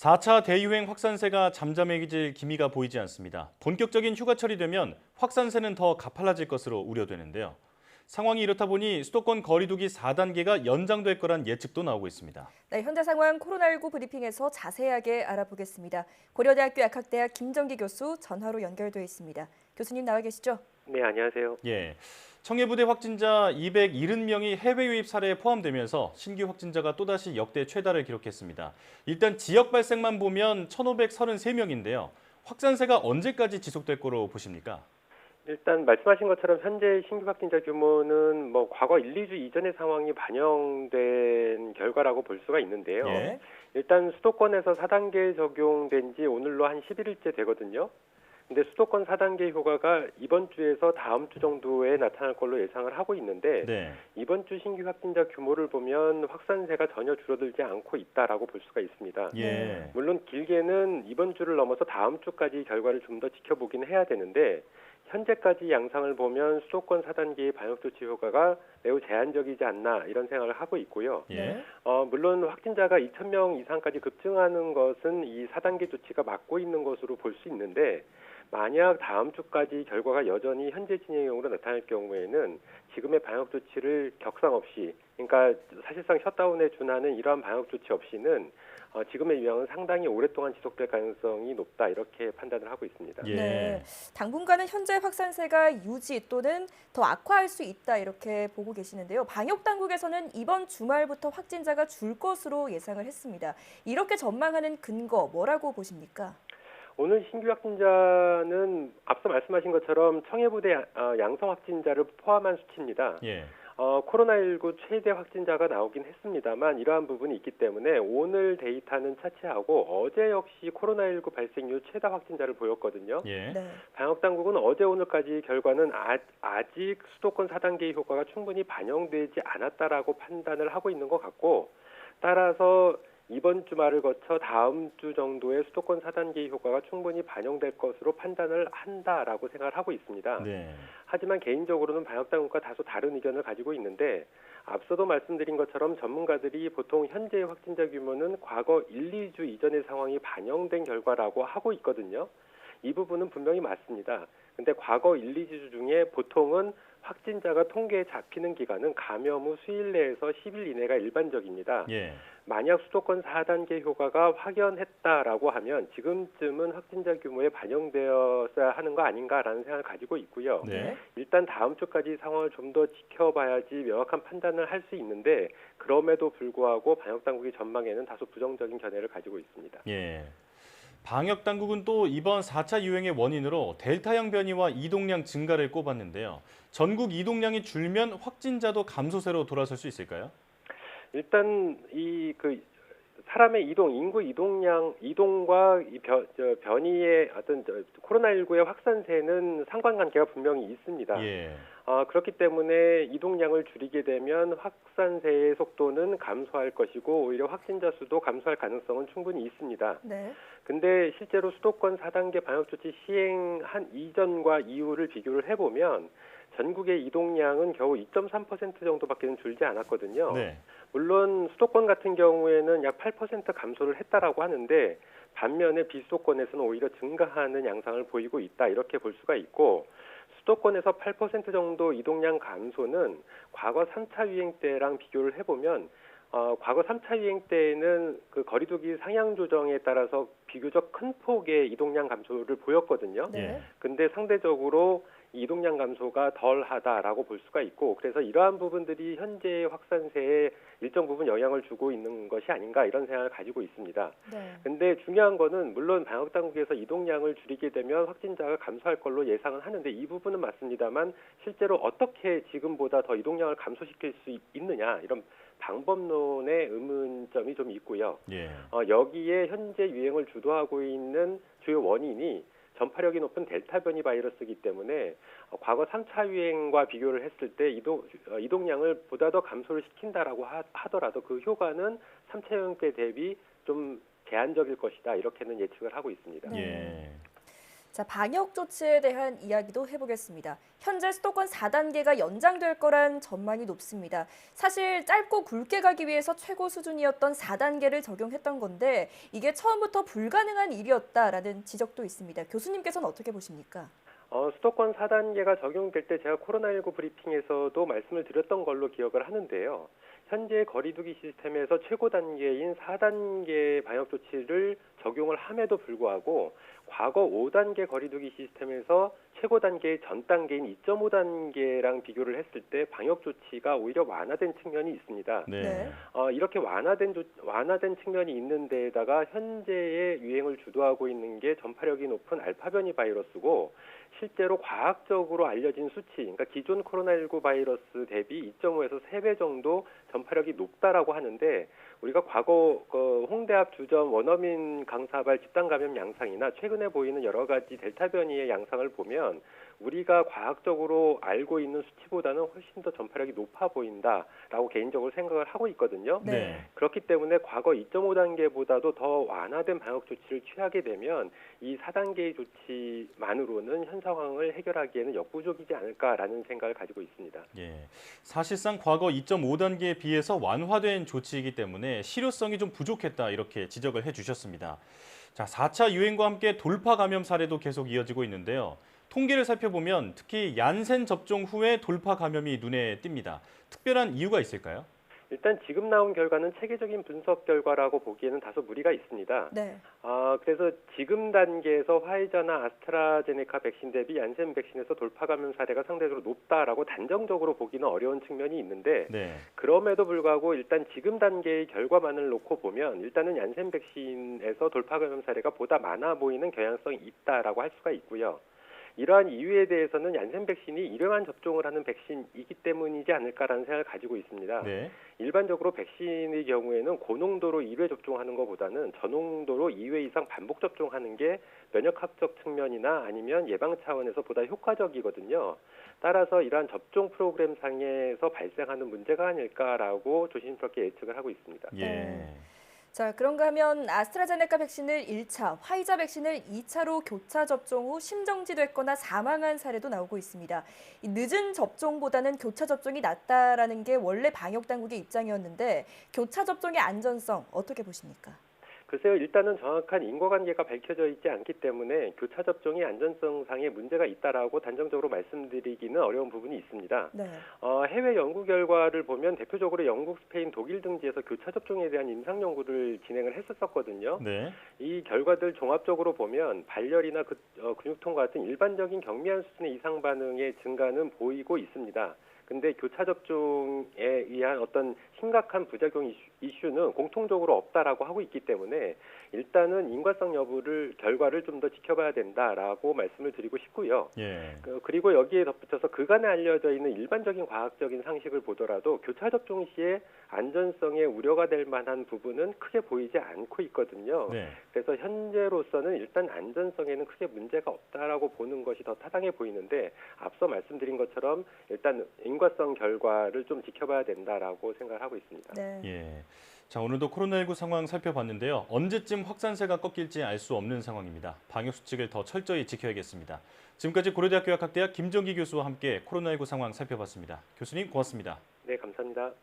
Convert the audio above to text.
4차 대유행 확산세가 잠잠해질 기미가 보이지 않습니다. 본격적인 휴가철이 되면 확산세는 더 가팔라질 것으로 우려되는데요. 상황이 이렇다 보니 수도권 거리두기 4단계가 연장될 거란 예측도 나오고 있습니다. 네, 현재 상황 코로나19 브리핑에서 자세하게 알아보겠습니다. 고려대학교 약학대학 김정기 교수 전화로 연결돼 있습니다. 교수님 나와 계시죠? 네, 안녕하세요. 예, 청해부대 확진자 270명이 해외 유입 사례에 포함되면서 신규 확진자가 또다시 역대 최다를 기록했습니다. 일단 지역 발생만 보면 1,533명인데요. 확산세가 언제까지 지속될 거로 보십니까? 일단 말씀하신 것처럼 현재 신규 확진자 규모는 과거 1, 2주 이전의 상황이 반영된 결과라고 볼 수가 있는데요. 예. 일단 수도권에서 4단계 적용된 지 오늘로 한 11일째 되거든요. 근데 수도권 4단계 효과가 이번 주에서 다음 주 정도에 나타날 걸로 예상을 하고 있는데 네. 이번 주 신규 확진자 규모를 보면 확산세가 전혀 줄어들지 않고 있다라고 볼 수가 있습니다. 예. 물론 길게는 이번 주를 넘어서 다음 주까지 결과를 좀 더 지켜보긴 해야 되는데 현재까지 양상을 보면 수도권 4단계의 방역조치 효과가 매우 제한적이지 않나 이런 생각을 하고 있고요. 예. 물론 확진자가 2,000명 이상까지 급증하는 것은 이 4단계 조치가 막고 있는 것으로 볼 수 있는데 만약 다음 주까지 결과가 여전히 현재 진행형으로 나타날 경우에는 지금의 방역 조치를 격상 없이, 그러니까 사실상 셧다운에 준하는 이러한 방역 조치 없이는 지금의 유행은 상당히 오랫동안 지속될 가능성이 높다 이렇게 판단을 하고 있습니다. 예. 네, 당분간은 현재 확산세가 유지 또는 더 악화할 수 있다 이렇게 보고 계시는데요. 방역 당국에서는 이번 주말부터 확진자가 줄 것으로 예상을 했습니다. 이렇게 전망하는 근거 뭐라고 보십니까? 오늘 신규 확진자는 앞서 말씀하신 것처럼 청해부대 양성 확진자를 포함한 수치입니다. 예. 코로나19 최대 확진자가 나오긴 했습니다만 이러한 부분이 있기 때문에 오늘 데이터는 차치하고 어제 역시 코로나19 발생률 최다 확진자를 보였거든요. 예. 네. 방역당국은 어제 오늘까지 결과는 아직 수도권 4단계의 효과가 충분히 반영되지 않았다라고 판단을 하고 있는 것 같고 따라서 이번 주말을 거쳐 다음 주 정도의 수도권 4단계의 효과가 충분히 반영될 것으로 판단을 한다라고 생각을 하고 있습니다. 네. 하지만 개인적으로는 방역당국과 다소 다른 의견을 가지고 있는데 앞서도 말씀드린 것처럼 전문가들이 보통 현재의 확진자 규모는 과거 1, 2주 이전의 상황이 반영된 결과라고 하고 있거든요. 이 부분은 분명히 맞습니다. 근데 과거 1, 2주 중에 보통은 확진자가 통계에 잡히는 기간은 감염 후 수일 내에서 10일 이내가 일반적입니다. 예. 만약 수도권 4단계 효과가 확연했다라고 하면 지금쯤은 확진자 규모에 반영되었어야 하는 거 아닌가라는 생각을 가지고 있고요. 네. 일단 다음 주까지 상황을 좀 더 지켜봐야지 명확한 판단을 할 수 있는데 그럼에도 불구하고 방역당국의 전망에는 다소 부정적인 견해를 가지고 있습니다. 예. 방역 당국은 또 이번 4차 유행의 원인으로 델타형 변이와 이동량 증가를 꼽았는데요. 전국 이동량이 줄면 확진자도 감소세로 돌아설 수 있을까요? 일단 사람의 인구 이동과 변이의 어떤 코로나19의 확산세는 상관관계가 분명히 있습니다. 예. 그렇기 때문에 이동량을 줄이게 되면 확산세의 속도는 감소할 것이고 오히려 확진자 수도 감소할 가능성은 충분히 있습니다. 네. 근데 실제로 수도권 4단계 방역조치 시행한 이전과 이후를 비교를 해보면 전국의 이동량은 겨우 2.3% 정도밖에 줄지 않았거든요. 네. 물론 수도권 같은 경우에는 약 8% 감소를 했다라고 하는데 반면에 비수도권에서는 오히려 증가하는 양상을 보이고 있다 이렇게 볼 수가 있고 수도권에서 8% 정도 이동량 감소는 과거 3차 유행 때랑 비교를 해보면 과거 3차 유행 때에는 그 거리두기 상향 조정에 따라서 비교적 큰 폭의 이동량 감소를 보였거든요. 네. 근데 상대적으로 이동량 감소가 덜하다라고 볼 수가 있고 그래서 이러한 부분들이 현재의 확산세에 일정 부분 영향을 주고 있는 것이 아닌가 이런 생각을 가지고 있습니다. 네. 근데 중요한 거는 물론 방역당국에서 이동량을 줄이게 되면 확진자가 감소할 걸로 예상은 하는데 이 부분은 맞습니다만 실제로 어떻게 지금보다 더 이동량을 감소시킬 수 있느냐 이런 방법론의 의문점이 좀 있고요. 예. 여기에 현재 유행을 주도하고 있는 주요 원인이 전파력이 높은 델타 변이 바이러스이기 때문에 과거 3차 유행과 비교를 했을 때 이동량을 보다 더 감소를 시킨다라고 하더라도 그 효과는 3차 유행 때 대비 좀 제한적일 것이다 이렇게는 예측을 하고 있습니다. 네. 예. 자, 방역 조치에 대한 이야기도 해보겠습니다. 현재 수도권 4단계가 연장될 거란 전망이 높습니다. 사실 짧고 굵게 가기 위해서 최고 수준이었던 4단계를 적용했던 건데 이게 처음부터 불가능한 일이었다라는 지적도 있습니다. 교수님께서는 어떻게 보십니까? 수도권 4단계가 적용될 때 제가 코로나19 브리핑에서도 말씀을 드렸던 걸로 기억을 하는데요. 현재 거리두기 시스템에서 최고 단계인 4단계 방역 조치를 적용을 함에도 불구하고 과거 5단계 거리두기 시스템에서 최고 단계의 전 단계인 2.5단계랑 비교를 했을 때 방역 조치가 오히려 완화된 측면이 있습니다. 네. 이렇게 완화된 측면이 있는 데에다가 현재의 유행을 주도하고 있는 게 전파력이 높은 알파 변이 바이러스고 실제로 과학적으로 알려진 수치, 그러니까 기존 코로나19 바이러스 대비 2.5에서 3배 정도 전파력이 높다라고 하는데 우리가 과거 홍대 앞 주점 원어민 강사발 집단 감염 양상이나 최근에 보이는 여러 가지 델타 변이의 양상을 보면 우리가 과학적으로 알고 있는 수치보다는 훨씬 더 전파력이 높아 보인다라고 개인적으로 생각을 하고 있거든요. 네. 그렇기 때문에 과거 2.5단계보다도 더 완화된 방역 조치를 취하게 되면 이 4단계의 조치만으로는 현 상황을 해결하기에는 역부족이지 않을까라는 생각을 가지고 있습니다. 예. 사실상 과거 2.5단계에 비해서 완화된 조치이기 때문에 실효성이 좀 부족했다 이렇게 지적을 해주셨습니다. 자, 4차 유행과 함께 돌파 감염 사례도 계속 이어지고 있는데요. 통계를 살펴보면 특히 얀센 접종 후에 돌파 감염이 눈에 띕니다. 특별한 이유가 있을까요? 일단 지금 나온 결과는 체계적인 분석 결과라고 보기에는 다소 무리가 있습니다. 네. 그래서 지금 단계에서 화이자나 아스트라제네카 백신 대비 얀센 백신에서 돌파 감염 사례가 상대적으로 높다라고 단정적으로 보기는 어려운 측면이 있는데 네. 그럼에도 불구하고 일단 지금 단계의 결과만을 놓고 보면 일단은 얀센 백신에서 돌파 감염 사례가 보다 많아 보이는 경향성이 있다라고 할 수가 있고요. 이러한 이유에 대해서는 얀센 백신이 일회만 접종을 하는 백신이기 때문이지 않을까라는 생각을 가지고 있습니다. 네. 일반적으로 백신의 경우에는 고농도로 1회 접종하는 것보다는 저농도로 2회 이상 반복 접종하는 게 면역학적 측면이나 아니면 예방 차원에서 보다 효과적이거든요. 따라서 이러한 접종 프로그램 상에서 발생하는 문제가 아닐까라고 조심스럽게 예측을 하고 있습니다. 예. 자, 그런가 하면 아스트라제네카 백신을 1차, 화이자 백신을 2차로 교차 접종 후 심정지됐거나 사망한 사례도 나오고 있습니다. 이 늦은 접종보다는 교차 접종이 낫다라는 게 원래 방역 당국의 입장이었는데 교차 접종의 안전성 어떻게 보십니까? 글쎄요, 일단은 정확한 인과관계가 밝혀져 있지 않기 때문에 교차 접종이 안전성상의 문제가 있다라고 단정적으로 말씀드리기는 어려운 부분이 있습니다. 네. 해외 연구 결과를 보면 대표적으로 영국, 스페인, 독일 등지에서 교차 접종에 대한 임상 연구를 진행을 했었거든요. 네. 이 결과들 종합적으로 보면 발열이나 근육통 같은 일반적인 경미한 수준의 이상 반응의 증가는 보이고 있습니다. 근데 교차 접종에 의한 어떤 심각한 부작용 이슈는 공통적으로 없다라고 하고 있기 때문에 일단은 인과성 여부를 결과를 좀 더 지켜봐야 된다라고 말씀을 드리고 싶고요. 예. 그리고 여기에 덧붙여서 그간에 알려져 있는 일반적인 과학적인 상식을 보더라도 교차 접종 시에 안전성에 우려가 될 만한 부분은 크게 보이지 않고 있거든요. 네. 그래서 현재로서는 일단 안전성에는 크게 문제가 없다라고 보는 것이 더 타당해 보이는데 앞서 말씀드린 것처럼 일단 인과성 결과를 좀 지켜봐야 된다라고 생각을 하고 있습니다. 네. 예. 자, 오늘도 코로나19 상황 살펴봤는데요. 언제쯤 확산세가 꺾일지 알 수 없는 상황입니다. 방역 수칙을 더 철저히 지켜야겠습니다. 지금까지 고려대학교 약학대학 김정기 교수와 함께 코로나19 상황 살펴봤습니다. 교수님 고맙습니다. 네, 감사합니다.